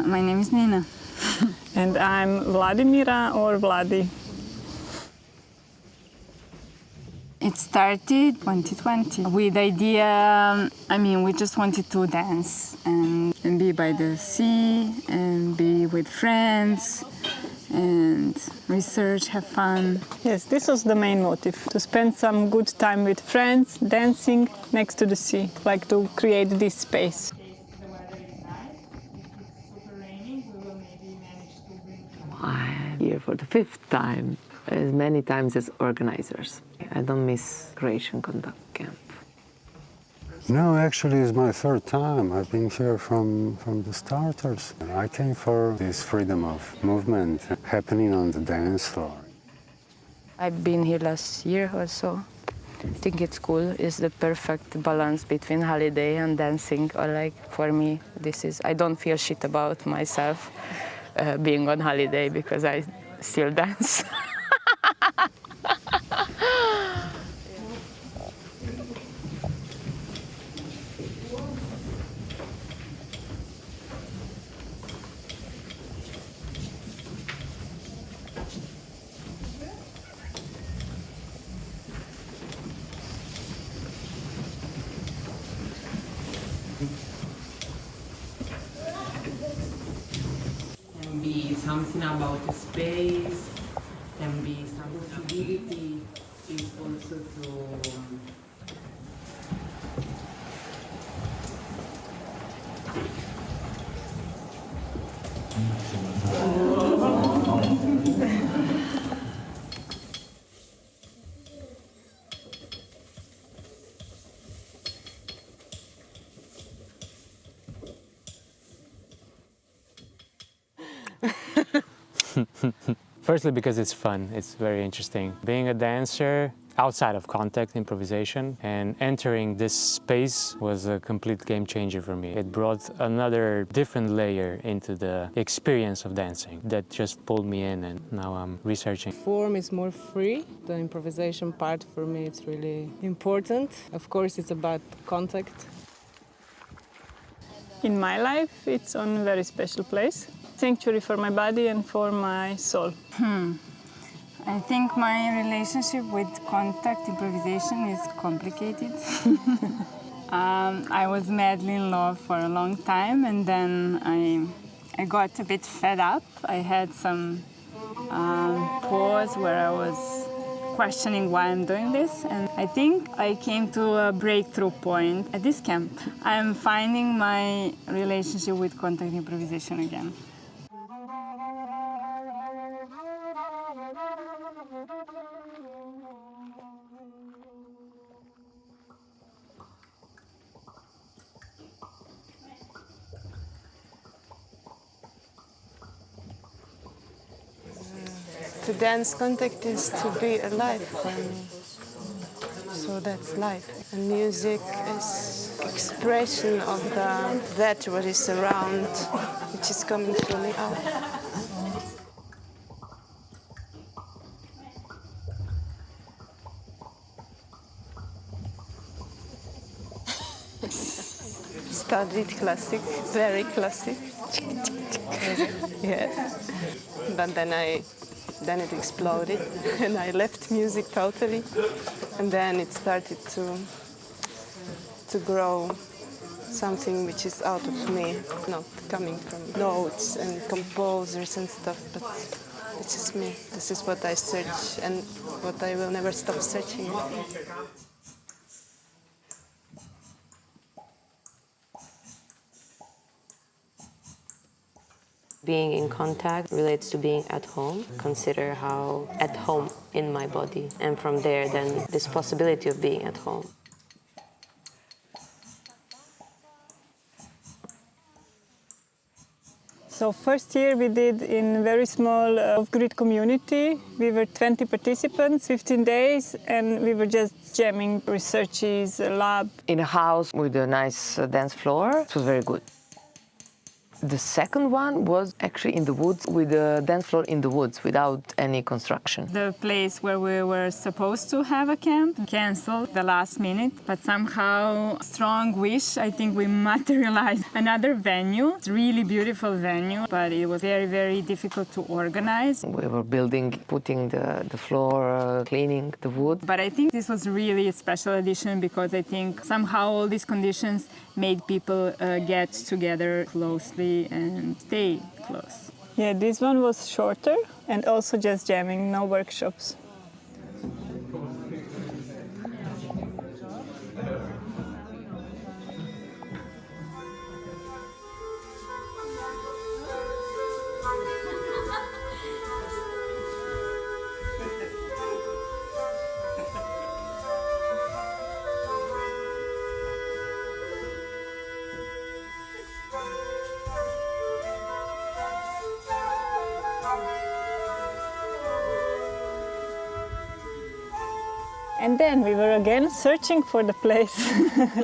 My name is Nina. And I'm Vladimira or Vladi. It started 2020 with the idea, we just wanted to dance and be by the sea and be with friends and research, have fun. Yes, this was the main motive, to spend some good time with friends, dancing next to the sea, like to create this space. I'm here for the 5th time, as many times as organizers. I don't miss Croatian Contact Camp. No, actually it's my 3rd time. I've been here from the starters. I came for this freedom of movement happening on the dance floor. I've been here last year or so. I think it's cool. It's the perfect balance between holiday and dancing. Or like for me, I don't feel shit about myself being on holiday because I still dance. Can be something about the space, can be some possibility, is also to Firstly, because it's fun, it's very interesting. Being a dancer outside of contact improvisation and entering this space was a complete game changer for me. It brought another different layer into the experience of dancing that just pulled me in, and now I'm researching. Form is more free. The improvisation part for me it's really important. Of course it's about contact. In my life, it's on a very special place. Sanctuary for my body and for my soul. I think my relationship with contact improvisation is complicated. I was madly in love for a long time, and then I got a bit fed up. I had some pause where I was questioning why I'm doing this, and I think I came to a breakthrough point at this camp. I'm finding my relationship with contact improvisation again. To dance contact is to be alive for me. So that's life. And music is expression of that what is around, which is coming fully out. Studied classic, very classic. Yes. But then it exploded and I left music totally. And then it started to grow something which is out of me, not coming from notes and composers and stuff, but it's just me. This is what I search and what I will never stop searching. Being in contact relates to being at home. Consider how at home in my body. And from there, then, this possibility of being at home. So first year we did in very small off-grid community. We were 20 participants, 15 days, and we were just jamming, researches, lab. In a house with a nice dance floor. It was very good. The second one was actually in the woods, with a dance floor in the woods, without any construction. The place where we were supposed to have a camp canceled the last minute, but somehow strong wish, I think we materialized another venue. It's a really beautiful venue, but it was very, very difficult to organize. We were building, putting the floor, cleaning the wood. But I think this was really a special edition because I think somehow all these conditions made people get together closely and stay close. Yeah, this one was shorter and also just jamming, no workshops. And then we were again searching for the place,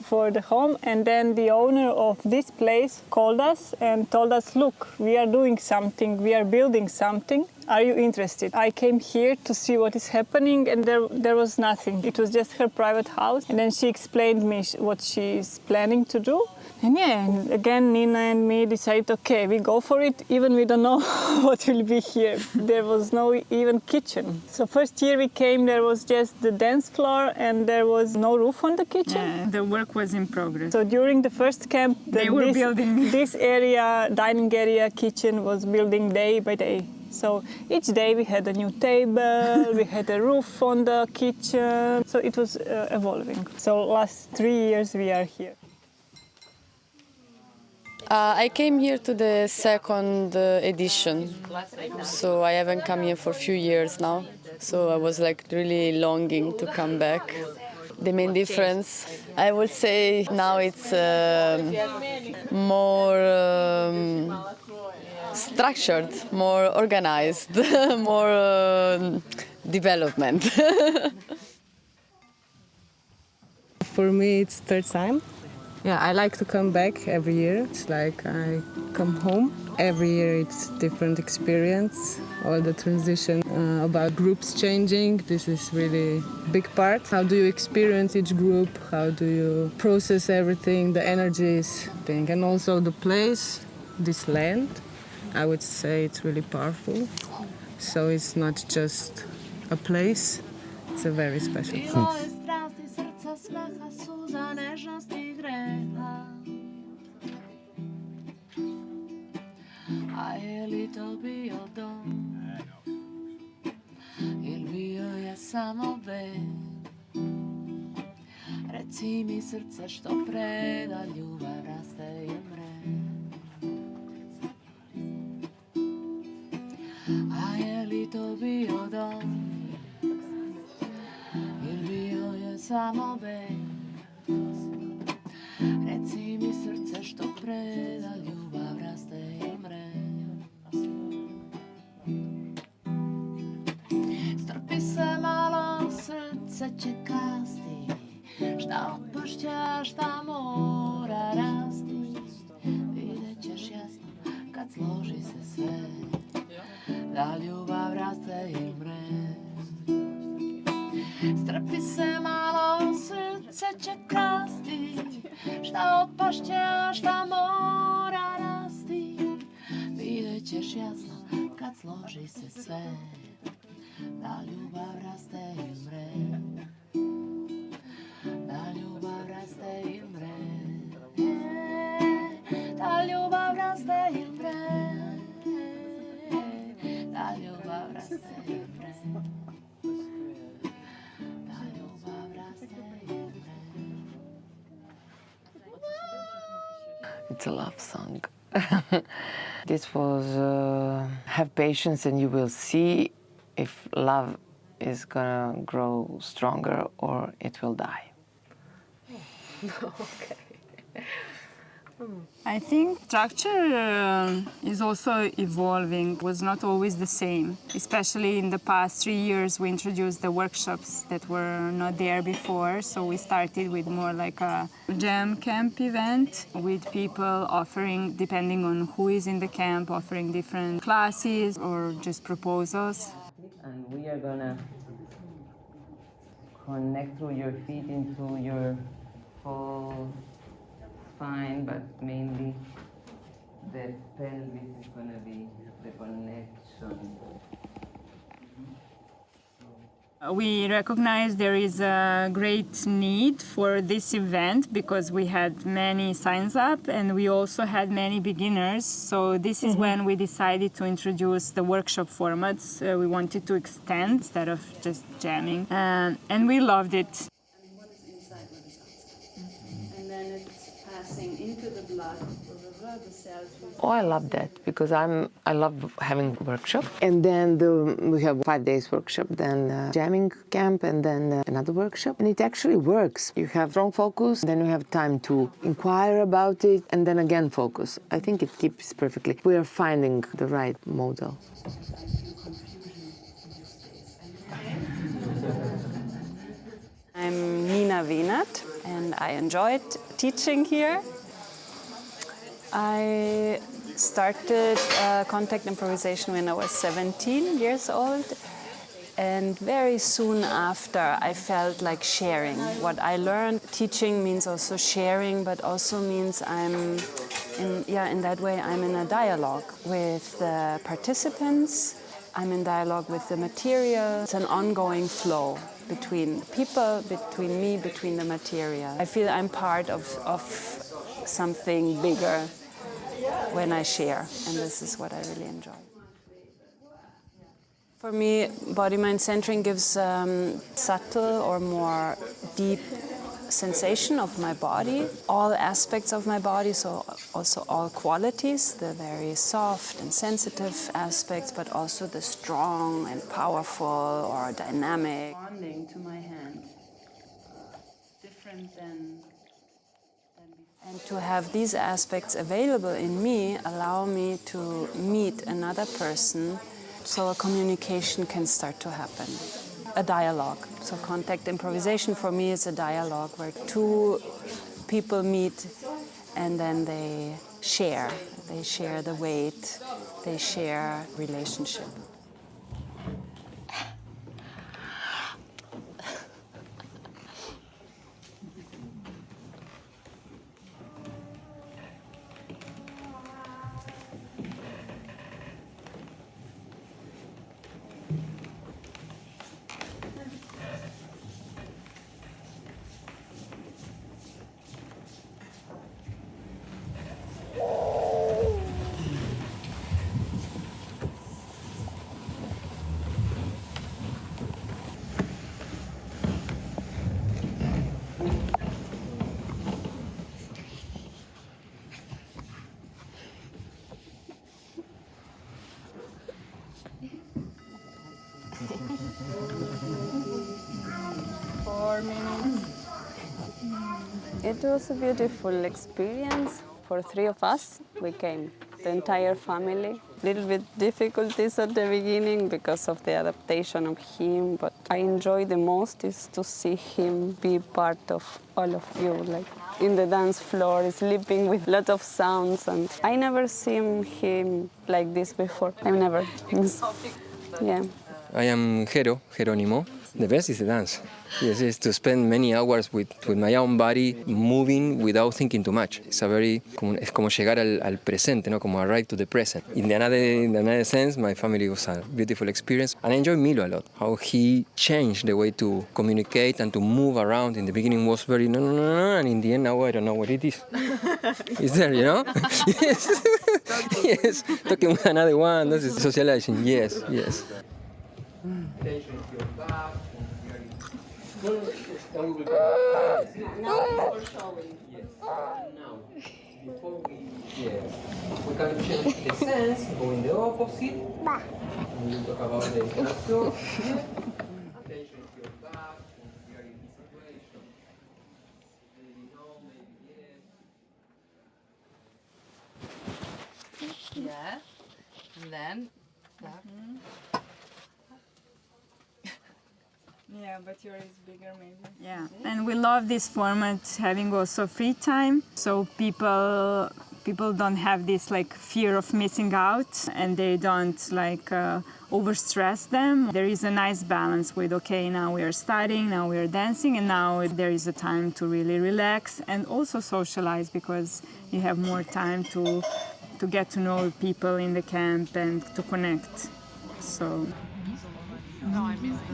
for the home, and then the owner of this place called us and told us, look, we are doing something, we are building something. Are you interested? I came here to see what is happening, and there was nothing. It was just her private house. And then she explained me what she is planning to do. And yeah, and again, Nina and me decided, okay, we go for it, even we don't know what will be here. There was no even kitchen. So first year we came, there was just the dance floor and there was no roof on the kitchen. Yeah, the work was in progress. So during the first camp, building. This area, dining area, kitchen was building day by day. So each day we had a new table, we had a roof on the kitchen. So it was evolving. So last 3 years we are here. I came here to the second edition, so I haven't come here for a few years now. So I was like really longing to come back. The main difference, I would say now it's more structured, more organized, more development. For me, it's third time. Yeah, I like to come back every year. It's like I come home. Every year it's different experience. All the transition about groups changing. This is really a big part. How do you experience each group? How do you process everything, the energies, thing. And also the place, this land. I would say it's really powerful. So it's not just a place, it's a very special place. A je li to bio dom? Il bio je samo bed? Reci mi srce što preda, ljubav raste i mre. A je li to bio dom? Il bio je samo bed? Reci mi srce što preda, ljubav raste i mre. Strpi se malo, srce će kasti, šta otpašće, a šta mora rasti. Vidjet ćeš jasno kad složi se sve, da ljubav raste i mre. Strpi se malo, srce će kasti, šta otpašće, a šta mora rasti. Vidjet ćeš jasno kad složi se sve, da ljubav raste i mre. Da ljubav raste i mre. Da ljubav raste i mre. Da ljubav raste i mre. Da ljubav raste i mre. It's a love song. This was have patience and you will see if love is gonna grow stronger or it will die. Okay. I think structure is also evolving. It was not always the same. Especially in the past 3 years, we introduced the workshops that were not there before. So we started with more like a jam camp event with people offering, depending on who is in the camp, offering different classes or just proposals. And we are gonna connect through your feet into your whole spine, but mainly the pelvis is gonna be the connection. We recognize there is a great need for this event because we had many signs up and we also had many beginners. So this is when we decided to introduce the workshop formats. We wanted to extend instead of just jamming. And we loved it. What is inside, what is outside. And then it's passing into the blood, the cells. Oh, I love that because I love having workshop. And then we have 5 days workshop, then jamming camp, and then another workshop. And it actually works. You have strong focus, then you have time to inquire about it, and then again focus. I think it keeps perfectly. We are finding the right model. I'm Nina Wienert, and I enjoyed teaching here. I started contact improvisation when I was 17 years old, and very soon after I felt like sharing what I learned. Teaching means also sharing, but also means in that way I'm in a dialogue with the participants. I'm in dialogue with the material. It's an ongoing flow between people, between me, between the material. I feel I'm part of something bigger when I share, and this is what I really enjoy. For me, body-mind centering gives subtle or more deep sensation of my body, all aspects of my body, so also all qualities, the very soft and sensitive aspects, but also the strong and powerful or dynamic. Bonding to my hand, different than And to have these aspects available in me allow me to meet another person so a communication can start to happen. A dialogue. So contact improvisation for me is a dialogue where two people meet and then they share. They share the weight, they share relationship. It was a beautiful experience for three of us. We came, the entire family. Little bit difficulties at the beginning because of the adaptation of him, but I enjoy the most is to see him be part of all of you, like in the dance floor, sleeping with a lot of sounds, and I never seen him like this before. I've never. Yeah. I am Jerónimo. The best is the dance. Yes, it's to spend many hours with my own body, moving without thinking too much. It's es como llegar al presente, ¿no? Como arrive to the present. In another sense, my family was a beautiful experience. And I enjoy Milo a lot. How he changed the way to communicate and to move around. In the beginning was very no, and in the end now I don't know what it is. It's there, you know? Yes. Yes. Talking with another one, that's socializing. Yes, yes. Attention to your back. now before showing. Yes. Now, before we can change the sense, go in the opposite. And we talk about the interaction. Attention to your back. We are in this situation. Maybe no, maybe yes. And then, Yeah, but yours is bigger maybe. Yeah, and we love this format, having also free time, so people don't have this like fear of missing out, and they don't like overstress them. There is a nice balance with, okay, now we are studying, now we are dancing, and now there is a time to really relax and also socialize, because you have more time to get to know people in the camp and to connect. So. no, I missed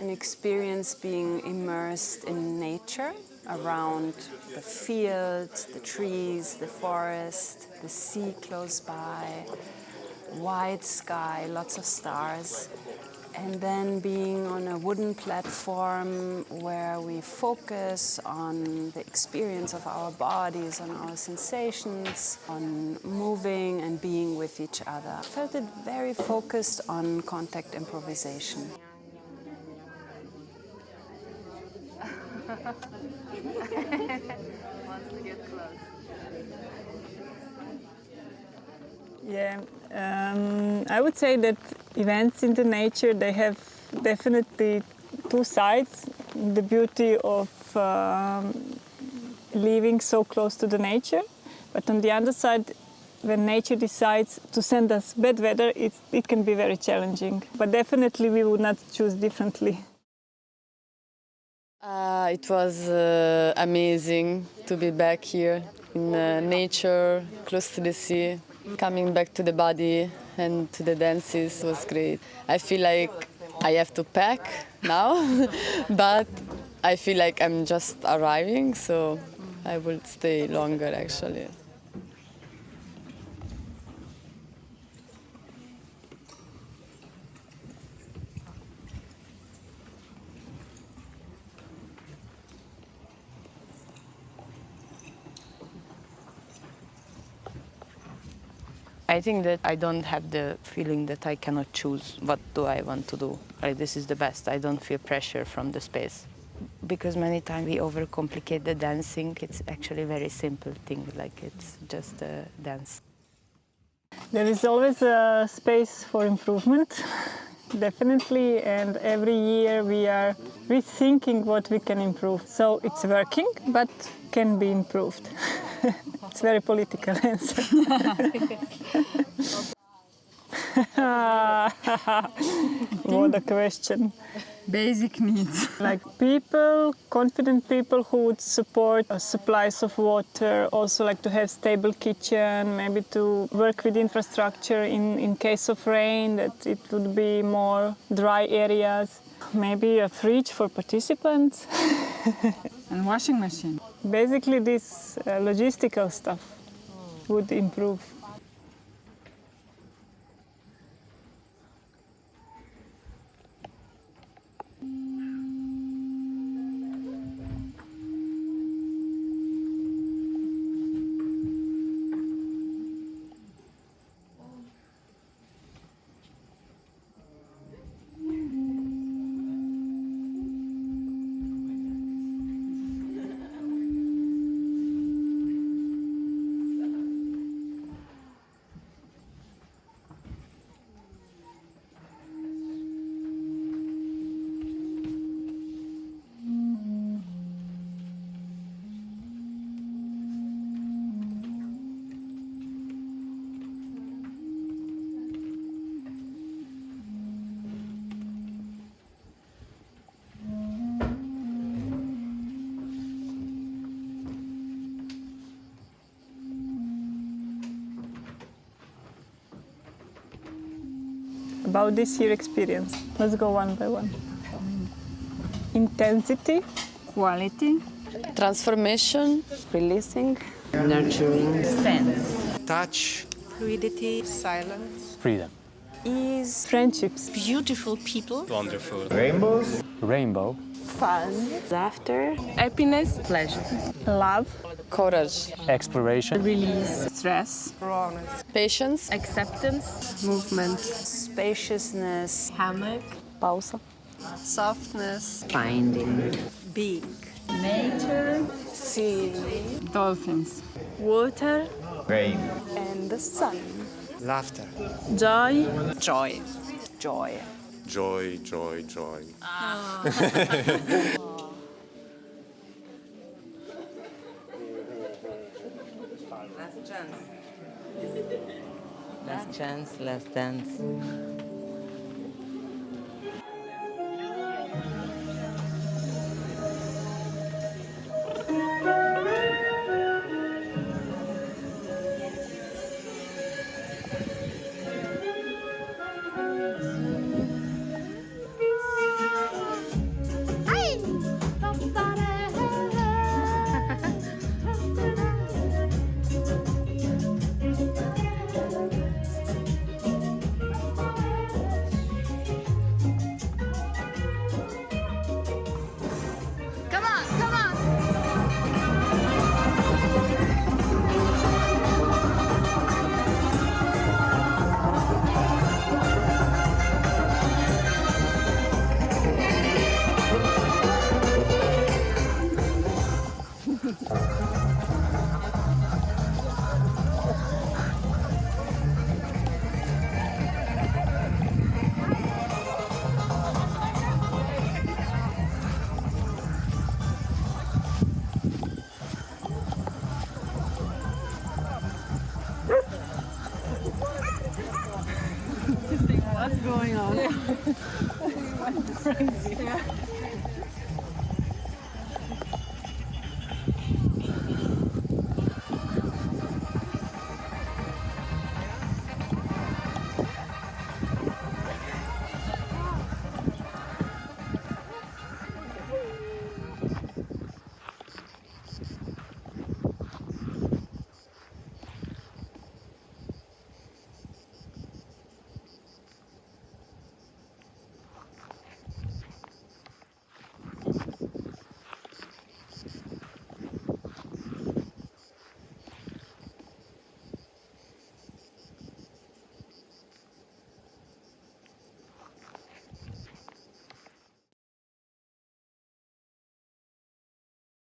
An experience being immersed in nature, around the field, the trees, the forest, the sea close by, wide sky, lots of stars, and then being on a wooden platform where we focus on the experience of our bodies, on our sensations, on moving and being with each other. I felt it very focused on contact improvisation. Wants to get close. Yeah, I would say that events in the nature, they have definitely two sides. The beauty of living so close to the nature, but on the other side, when nature decides to send us bad weather, it can be very challenging. But definitely we would not choose differently. It was amazing to be back here in nature, close to the sea. Coming back to the body and to the dances was great. I feel like I have to pack now, but I feel like I'm just arriving, so I will stay longer actually. I think that I don't have the feeling that I cannot choose what do I want to do. Like, this is the best. I don't feel pressure from the space. Because many times we overcomplicate the dancing. It's actually a very simple thing, like it's just a dance. There is always a space for improvement, definitely, and every year we are rethinking what we can improve. So it's working, but can be improved. It's a very political answer. What a question. Basic needs. Like people, confident people who would support supplies of water, also like to have stable kitchen, maybe to work with infrastructure in case of rain, that it would be more dry areas. Maybe a fridge for participants. And washing machine. Basically this logistical stuff would improve. About this year experience. Let's go one by one. Intensity. Quality. Transformation. Releasing. Nurturing. Sense. Touch. Fluidity, silence. Freedom. Ease. Friendships. Beautiful people. Wonderful. Rainbows. Rainbow. Fun. Laughter. Happiness. Pleasure. Love. Courage. Exploration. Release. Stress. Rawness. Patience. Acceptance. Movement. Spaciousness. Hammock. Pausa. Softness. Finding. Being. Nature. Sea. Dolphins. Water. Rain. And the sun. Laughter. Joy. Joy. Joy. Joy, joy, joy. Last chance, last dance. Come on, come on. What's going on? Crazy.